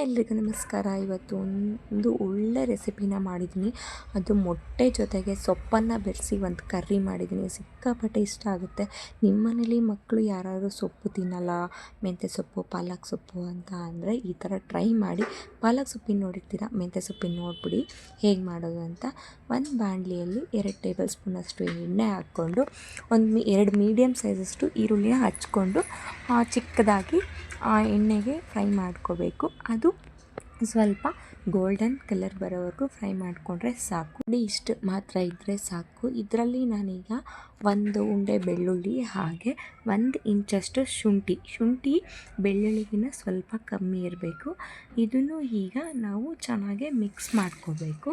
ಎಲ್ರಿಗೂ ನಮಸ್ಕಾರ. ಇವತ್ತು ಒಂದು ಒಳ್ಳೆ ರೆಸಿಪಿನ ಮಾಡಿದ್ದೀನಿ. ಅದು ಮೊಟ್ಟೆ ಜೊತೆಗೆ ಸೊಪ್ಪನ್ನು ಬೆರೆಸಿ ಒಂದು ಕರ್ರಿ ಮಾಡಿದ್ದೀನಿ. ಸಿಕ್ಕಾಪಟ್ಟೆ ಇಷ್ಟ ಆಗುತ್ತೆ. ನಿಮ್ಮ ಮನೇಲಿ ಮಕ್ಕಳು ಯಾರಾದರೂ ಸೊಪ್ಪು ತಿನ್ನಲ್ಲ, ಮೆಂತ್ಯ ಸೊಪ್ಪು, ಪಾಲಕ್ ಸೊಪ್ಪು ಅಂತ ಅಂದರೆ ಈ ಥರ ಟ್ರೈ ಮಾಡಿ. ಪಾಲಕ್ ಸೊಪ್ಪಿನ ನೋಡಿರ್ತೀರ, ಮೆಂತ್ಯ ಸೊಪ್ಪಿನ ನೋಡಿಬಿಡಿ ಹೇಗೆ ಮಾಡೋದು ಅಂತ. ಒಂದು ಬಾಣಲಿಯಲ್ಲಿ 2 ಟೇಬಲ್ ಸ್ಪೂನಷ್ಟು ಎಣ್ಣೆ ಹಾಕ್ಕೊಂಡು ಒಂದು 2 ಮೀಡಿಯಮ್ ಸೈಜಷ್ಟು ಈರುಳ್ಳಿನ ಹಚ್ಕೊಂಡು ಚಿಕ್ಕದಾಗಿ ಎಣ್ಣೆಗೆ ಫ್ರೈ ಮಾಡ್ಕೋಬೇಕು. ಅದು ಸ್ವಲ್ಪ ಗೋಲ್ಡನ್ ಕಲರ್ ಬರೋವರೆಗೂ ಫ್ರೈ ಮಾಡಿಕೊಂಡ್ರೆ ಸಾಕು. ಇಷ್ಟು ಮಾತ್ರ ಇದ್ದರೆ ಸಾಕು. ಇದರಲ್ಲಿ ನಾನೀಗ 1 ಉಂಡೆ ಬೆಳ್ಳುಳ್ಳಿ ಹಾಗೆ 1 ಇಂಚಷ್ಟು ಶುಂಠಿ ಬೆಳ್ಳುಳ್ಳಿಗಿನ ಸ್ವಲ್ಪ ಕಮ್ಮಿ ಇರಬೇಕು. ಇದನ್ನು ಈಗ ನಾವು ಚೆನ್ನಾಗಿ ಮಿಕ್ಸ್ ಮಾಡ್ಕೋಬೇಕು.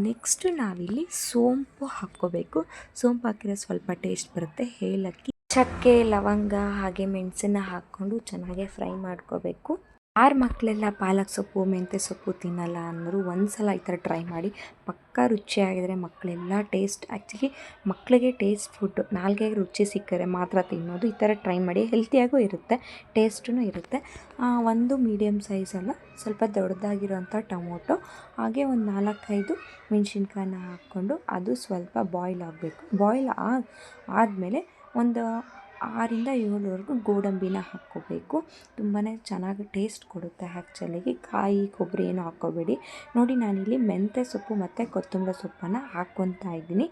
ನೆಕ್ಸ್ಟು ನಾವಿಲ್ಲಿ ಸೋಂಪು ಹಾಕ್ಕೋಬೇಕು. ಸೋಂಪು ಹಾಕಿದ್ರೆ ಸ್ವಲ್ಪ ಟೇಸ್ಟ್ ಬರುತ್ತೆ. ಏಲಕ್ಕಿ, ಚಕ್ಕೆ, ಲವಂಗ ಹಾಗೆ ಮೆಣಸನ್ನ ಹಾಕ್ಕೊಂಡು ಚೆನ್ನಾಗಿ ಫ್ರೈ ಮಾಡ್ಕೋಬೇಕು. ಯಾರ ಮಕ್ಕಳೆಲ್ಲ ಪಾಲಕ್ ಸೊಪ್ಪು, ಮೆಂತ್ಯ ಸೊಪ್ಪು ತಿನ್ನಲ್ಲ ಅನ್ನೋರು ಒಂದ್ಸಲ ಈ ಥರ ಟ್ರೈ ಮಾಡಿ. ಪಕ್ಕಾ ರುಚಿಯಾಗಿದ್ರೆ ಮಕ್ಕಳೆಲ್ಲ ಆ್ಯಕ್ಚುಲಿ ಮಕ್ಕಳಿಗೆ ಟೇಸ್ಟ್ ಫುಡ್ಡು, ನಾಲ್ಗೆಗೆ ರುಚಿ ಸಿಕ್ಕರೆ ಮಾತ್ರ ತಿನ್ನೋದು. ಈ ಥರ ಟ್ರೈ ಮಾಡಿ. ಹೆಲ್ತಿಯಾಗೂ ಇರುತ್ತೆ, ಟೇಸ್ಟೂ ಇರುತ್ತೆ. ಒಂದು ಮೀಡಿಯಮ್ ಸೈಜಲ್ಲ ಸ್ವಲ್ಪ ದೊಡ್ಡದಾಗಿರೋಂಥ ಟೊಮೊಟೊ ಹಾಗೆ ಒಂದು 4-5 ಮೆಣಸಿನ್ಕಾಯನ್ನ ಹಾಕ್ಕೊಂಡು ಅದು ಸ್ವಲ್ಪ ಬಾಯ್ಲ್ ಆಗಬೇಕು. ಬಾಯ್ಲ್ ಆದಮೇಲೆ ಒಂದು 6-7ವರೆಗೂ ಗೋಡಂಬಿನ ಹಾಕ್ಕೋಬೇಕು. ತುಂಬಾ ಚೆನ್ನಾಗಿ ಟೇಸ್ಟ್ ಕೊಡುತ್ತೆ. ಆ್ಯಕ್ಚುಲಿಗೆ ಕಾಯಿ ಕೊಬ್ಬರಿ ಏನೂ ಹಾಕ್ಕೋಬೇಡಿ. ನೋಡಿ, ನಾನಿಲ್ಲಿ ಮೆಂತ್ಯ ಸೊಪ್ಪು ಮತ್ತು ಕೊತ್ತಂಬರಿ ಸೊಪ್ಪನ್ನು ಹಾಕ್ಕೊತಾ ಇದ್ದೀನಿ.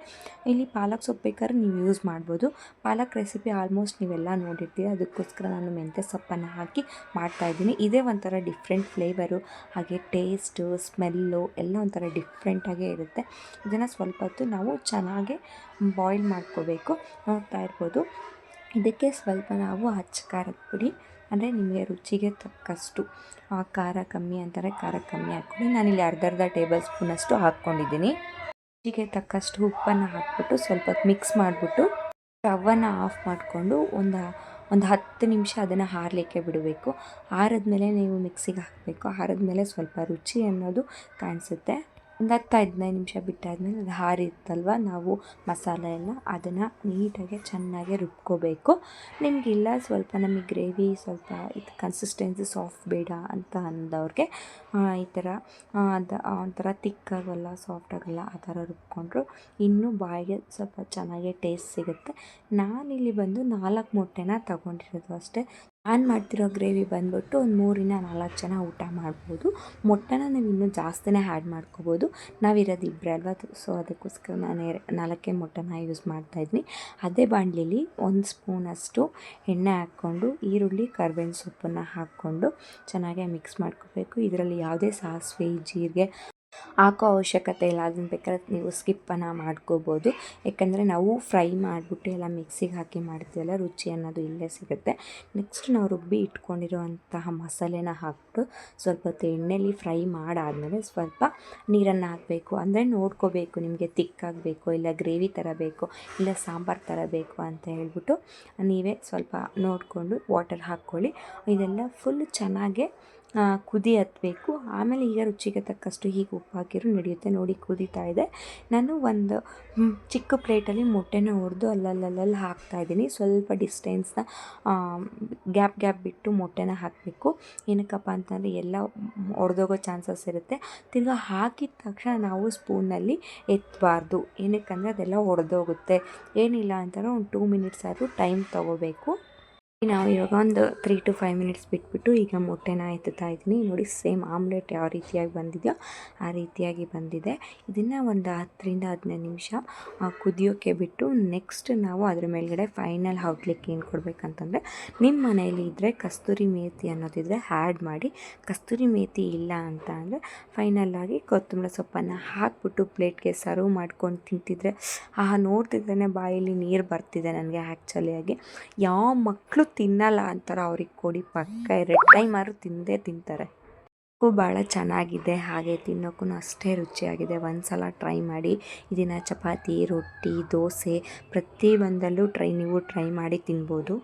ಇಲ್ಲಿ ಪಾಲಕ್ ಸೊಪ್ಪು ಬೇಕಾದ್ರೆ ನೀವು ಯೂಸ್ ಮಾಡ್ಬೋದು. ಪಾಲಕ್ ರೆಸಿಪಿ ಆಲ್ಮೋಸ್ಟ್ ನೀವೆಲ್ಲ ನೋಡಿರ್ತೀರ, ಅದಕ್ಕೋಸ್ಕರ ನಾನು ಮೆಂತ್ಯ ಸೊಪ್ಪನ್ನು ಹಾಕಿ ಮಾಡ್ತಾಯಿದ್ದೀನಿ. ಇದೇ ಒಂಥರ ಡಿಫ್ರೆಂಟ್ ಫ್ಲೇವರು, ಹಾಗೆ ಟೇಸ್ಟು, ಸ್ಮೆಲ್ಲು ಎಲ್ಲ ಒಂಥರ ಡಿಫ್ರೆಂಟಾಗೇ ಇರುತ್ತೆ. ಇದನ್ನು ಸ್ವಲ್ಪ ಹೊತ್ತು ನಾವು ಚೆನ್ನಾಗಿ ಬಾಯ್ಲ್ ಮಾಡ್ಕೋಬೇಕು. ನೋಡ್ತಾ ಇರ್ಬೋದು. ಇದಕ್ಕೆ ಸ್ವಲ್ಪ ನಾವು ಖಾರದ ಪುಡಿ, ಅಂದರೆ ನಿಮಗೆ ರುಚಿಗೆ ತಕ್ಕಷ್ಟು, ಖಾರ ಕಮ್ಮಿ ಅಂತಾರೆ ಖಾರ ಕಮ್ಮಿ ಹಾಕ್ಕೊಂಡು, ನಾನಿಲ್ಲಿ ಅರ್ಧ ಟೇಬಲ್ ಸ್ಪೂನಷ್ಟು ಹಾಕ್ಕೊಂಡಿದ್ದೀನಿ. ರುಚಿಗೆ ತಕ್ಕಷ್ಟು ಉಪ್ಪನ್ನು ಹಾಕ್ಬಿಟ್ಟು ಸ್ವಲ್ಪ ಹೊತ್ತು ಮಿಕ್ಸ್ ಮಾಡಿಬಿಟ್ಟು ಸ್ಟವನ್ನು ಆಫ್ ಮಾಡಿಕೊಂಡು ಒಂದು 10 ನಿಮಿಷ ಅದನ್ನು ಆರಲಿಕ್ಕೆ ಬಿಡಬೇಕು. ಆರಿದ್ಮೇಲೆ ನೀವು ಮಿಕ್ಸಿಗೆ ಹಾಕಬೇಕು. ಆರಿದ್ಮೇಲೆ ಸ್ವಲ್ಪ ರುಚಿ ಅನ್ನೋದು ಕಾಣಿಸುತ್ತೆ. ಒಂದು 10-15 ನಿಮಿಷ ಬಿಟ್ಟಾದಮೇಲೆ ಅದು ಆರಿರುತ್ತಲ್ವ, ನಾವು ಮಸಾಲೆ ಎಲ್ಲ ಅದನ್ನು ನೀಟಾಗಿ ಚೆನ್ನಾಗಿ ರುಬ್ಕೋಬೇಕು. ನಿಮಗಿಲ್ಲ ಸ್ವಲ್ಪ ನಮಗೆ ಗ್ರೇವಿ ಸ್ವಲ್ಪ ಇದು ಕನ್ಸಿಸ್ಟೆನ್ಸಿ ಸಾಫ್ಟ್ ಬೇಡ ಅಂತ ಅಂದವ್ರಿಗೆ ಈ ಥರ ಒಂಥರ ತಿಕ್ಕಾಗಲ್ಲ, ಸಾಫ್ಟ್ ಆಗೋಲ್ಲ, ಆ ಥರ ರುಬ್ಕೊಂಡ್ರು ಇನ್ನೂ ಬಾಯಿಗೆ ಸ್ವಲ್ಪ ಚೆನ್ನಾಗಿ ಟೇಸ್ಟ್ ಸಿಗುತ್ತೆ. ನಾನಿಲ್ಲಿ ಬಂದು 4 ಮೊಟ್ಟೆನ ತೊಗೊಂಡಿರೋದು ಅಷ್ಟೇ. ನಾನು ಮಾಡ್ತಿರೋ ಗ್ರೇವಿ ಬಂದ್ಬಿಟ್ಟು ಒಂದು 3-4 ಜನ ಊಟ ಮಾಡ್ಬೋದು. ಮೊಟ್ಟೆನ ನೀವು ಇನ್ನೂ ಜಾಸ್ತಿನೇ ಆ್ಯಡ್ ಮಾಡ್ಕೋಬೋದು. ನಾವಿರೋದು ಇಬ್ಬರೇ ಅಲ್ವಾ, ಸೊ ಅದಕ್ಕೋಸ್ಕರ ನಾನು 4 ಮೊಟ್ಟೆನ ಯೂಸ್ ಮಾಡ್ತಾಯಿದ್ದೀನಿ. ಅದೇ ಬಾಣಲಿಲಿ 1 ಸ್ಪೂನಷ್ಟು ಎಣ್ಣೆ ಹಾಕ್ಕೊಂಡು ಈರುಳ್ಳಿ, ಕರಿಬೇವಿನ ಸೊಪ್ಪನ್ನು ಹಾಕ್ಕೊಂಡು ಚೆನ್ನಾಗಿ ಮಿಕ್ಸ್ ಮಾಡ್ಕೋಬೇಕು. ಇದರಲ್ಲಿ ಯಾವುದೇ ಸಾಸಿವೆ, ಜೀರಿಗೆ ಹಾಕೋ ಅವಶ್ಯಕತೆ ಇಲ್ಲ. ಅದನ್ನು ಬೇಕಾದ್ರೆ ನೀವು ಸ್ಕಿಪ್ಪನ್ನು ಮಾಡ್ಕೋಬೋದು. ಯಾಕಂದರೆ ನಾವು ಫ್ರೈ ಮಾಡಿಬಿಟ್ಟು ಎಲ್ಲ ಮಿಕ್ಸಿಗೆ ಹಾಕಿ ಮಾಡ್ತೀವಲ್ಲ, ರುಚಿ ಅನ್ನೋದು ಇಲ್ಲೇ ಸಿಗುತ್ತೆ. ನೆಕ್ಸ್ಟ್ ನಾವು ರುಬ್ಬಿ ಇಟ್ಕೊಂಡಿರುವಂತಹ ಮಸಾಲೆನ ಹಾಕ್ಬಿಟ್ಟು ಸ್ವಲ್ಪ ಹೊತ್ತು ಎಣ್ಣೆಲಿ ಫ್ರೈ ಮಾಡಾದಮೇಲೆ ಸ್ವಲ್ಪ ನೀರನ್ನು ಹಾಕಬೇಕು. ಅಂದರೆ ನೋಡ್ಕೋಬೇಕು, ನಿಮಗೆ ತಿಕ್ಕಾಗಬೇಕು, ಇಲ್ಲ ಗ್ರೇವಿ ಥರ ಬೇಕು, ಇಲ್ಲ ಸಾಂಬಾರು ಥರ ಬೇಕು ಅಂತ ಹೇಳ್ಬಿಟ್ಟು ನೀವೇ ಸ್ವಲ್ಪ ನೋಡಿಕೊಂಡು ವಾಟರ್ ಹಾಕ್ಕೊಳ್ಳಿ. ಇದೆಲ್ಲ ಫುಲ್ ಚೆನ್ನಾಗೆ ಕುದಿ ಹತ್ತಬೇಕು. ಆಮೇಲೆ ಈಗ ರುಚಿಗೆ ತಕ್ಕಷ್ಟು ಹೀಗೆ ಉಪ್ಪು ಹಾಕಿರೂ ನಡೆಯುತ್ತೆ. ನೋಡಿ, ಕುದೀತಾ ಇದೆ. ನಾನು ಒಂದು ಚಿಕ್ಕ ಪ್ಲೇಟಲ್ಲಿ ಮೊಟ್ಟೆನ ಹೊಡೆದು ಅಲ್ಲಲ್ಲಿ ಹಾಕ್ತಾಯಿದ್ದೀನಿ. ಸ್ವಲ್ಪ ಡಿಸ್ಟೆನ್ಸ್ನ ಗ್ಯಾಪ್ ಬಿಟ್ಟು ಮೊಟ್ಟೆನ ಹಾಕಬೇಕು. ಏನಕ್ಕಪ್ಪ ಅಂತಂದರೆ ಎಲ್ಲ ಒಡೆದೋಗೋ ಚಾನ್ಸಸ್ ಇರುತ್ತೆ. ತಿರ್ಗಿ ಹಾಕಿದ ತಕ್ಷಣ ನಾವು ಸ್ಪೂನಲ್ಲಿ ಎತ್ತಬಾರ್ದು. ಏನಕ್ಕಂದರೆ ಅದೆಲ್ಲ ಒಡೆದೋಗುತ್ತೆ. ಏನಿಲ್ಲ ಅಂತಾರೆ ಒಂದು 2 ಮಿನಿಟ್ಸ್ ಆದರೂ ಟೈಮ್ ತೊಗೋಬೇಕು. ನಾವು ಇವಾಗ ಒಂದು 3-5 ಮಿನಿಟ್ಸ್ ಬಿಟ್ಬಿಟ್ಟು ಈಗ ಮೊಟ್ಟೆನ ಎತ್ತುತ್ತಾ ಇದ್ದೀನಿ. ನೋಡಿ, ಸೇಮ್ ಆಮ್ಲೆಟ್ ಯಾವ ರೀತಿಯಾಗಿ ಬಂದಿದೆಯೋ ಆ ರೀತಿಯಾಗಿ ಬಂದಿದೆ. ಇದನ್ನು ಒಂದು 10-15 ನಿಮಿಷ ಕುದಿಯೋಕ್ಕೆ ಬಿಟ್ಟು ನೆಕ್ಸ್ಟ್ ನಾವು ಅದ್ರ ಮೇಲ್ಗಡೆ ಫೈನಲ್ ಔಟ್ಲಿಕ್ಕೆ ಏನು ಕೊಡಬೇಕಂತಂದರೆ, ನಿಮ್ಮ ಮನೆಯಲ್ಲಿ ಇದ್ದರೆ ಕಸ್ತೂರಿ ಮೇಥಿ ಅನ್ನೋದಿದ್ದರೆ ಆ್ಯಡ್ ಮಾಡಿ. ಕಸ್ತೂರಿ ಮೇಥಿ ಇಲ್ಲ ಅಂತ ಅಂದರೆ ಫೈನಲ್ಲಾಗಿ ಕೊತ್ತಂಬರಿ ಸೊಪ್ಪನ್ನು ಹಾಕ್ಬಿಟ್ಟು ಪ್ಲೇಟ್ಗೆ ಸರ್ವ್ ಮಾಡ್ಕೊಂಡು ತಿಂತಿದ್ರೆ ನೋಡ್ತಿದ್ರೇ ಬಾಯಲ್ಲಿ ನೀರು ಬರ್ತಿದೆ ನನಗೆ. ಆ್ಯಕ್ಚುಲಿಯಾಗಿ ಯಾವ ಮಕ್ಕಳು ತಿನ್ನಲ್ಲ ಅಂತಾರೆ, ಅವ್ರಿಗೆ ಕೊಡಿ, ಪಕ್ಕ 2 ಟೈಮ್ ಆದ್ರೂ ತಿಂತಾರೆ. ಭಾಳ ಚೆನ್ನಾಗಿದೆ, ಹಾಗೆ ತಿನ್ನೋಕ್ಕೂ ಅಷ್ಟೇ ರುಚಿಯಾಗಿದೆ. ಒಂದ್ಸಲ ಟ್ರೈ ಮಾಡಿ. ಇದನ್ನು ಚಪಾತಿ, ರೊಟ್ಟಿ, ದೋಸೆ ಪ್ರತಿಯೊಂದಲ್ಲೂ ನೀವು ಟ್ರೈ ಮಾಡಿ ತಿನ್ಬೋದು.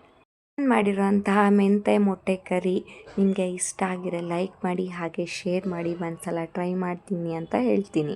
ನಾನು ಮಾಡಿರೋಂತಹ ಮೆಂತ್ಯ ಮೊಟ್ಟೆ ಕರಿ ನಿಮಗೆ ಇಷ್ಟ ಆಗಿರೋ ಲೈಕ್ ಮಾಡಿ, ಹಾಗೆ ಶೇರ್ ಮಾಡಿ. ಒಂದ್ಸಲ ಟ್ರೈ ಮಾಡ್ತೀನಿ ಅಂತ ಹೇಳ್ತೀನಿ.